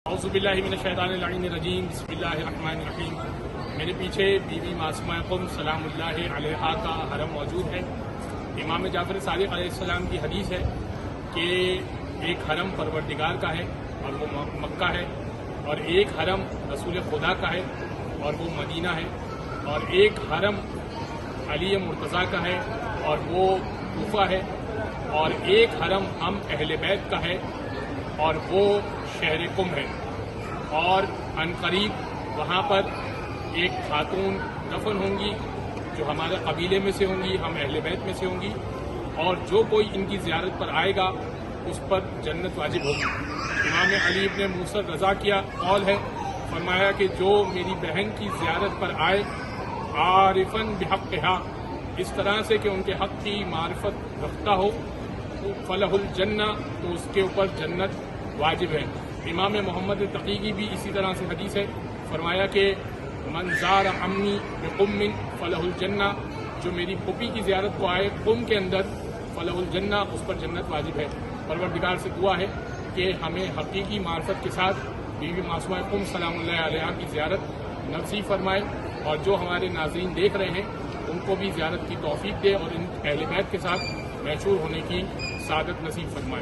اعوذ باللہ من الشیطان اللعین الرجیم بسم اللہ الرحمن الرحیم۔ میرے پیچھے بی بی معصومہ قم سلام اللہ علیہا کا حرم موجود ہے۔ امام جعفر صادق علیہ السلام کی حدیث ہے کہ ایک حرم پروردگار کا ہے اور وہ مکہ ہے، اور ایک حرم رسول خدا کا ہے اور وہ مدینہ ہے، اور ایک حرم علی مرتضیٰ کا ہے اور وہ کوفہ ہے، اور ایک حرم ہم اہل بیت کا ہے اور وہ شہر قم ہے، اور عنقریب وہاں پر ایک خاتون دفن ہوں گی جو ہمارے قبیلے میں سے ہوں گی، ہم اہل بیت میں سے ہوں گی، اور جو کوئی ان کی زیارت پر آئے گا اس پر جنت واجب ہوگی۔ امام علی ابن موسیٰ رضا کیا قول ہے، فرمایا کہ جو میری بہن کی زیارت پر آئے عارفاً بحقہا، اس طرح سے کہ ان کے حق کی معرفت رکھتا ہو، فلہ الجنہ، تو اس کے اوپر جنت واجب ہے۔ امام محمد تقی کی بھی اسی طرح سے حدیث ہے، فرمایا کہ من زار عمی بقم فلہ الجنہ، جو میری پھوپھی کی زیارت کو آئے قم کے اندر فلہ الجنہ، اس پر جنت واجب ہے۔ پروردگار سے دعا ہے کہ ہمیں حقیقی معرفت کے ساتھ بی بی معصومہ قم سلام اللہ علیہا کی زیارت نصیب فرمائے، اور جو ہمارے ناظرین دیکھ رہے ہیں ان کو بھی زیارت کی توفیق دے اور ان اہل بیت کے ساتھ محشور ہونے کی سعادت نصیب فرمائے۔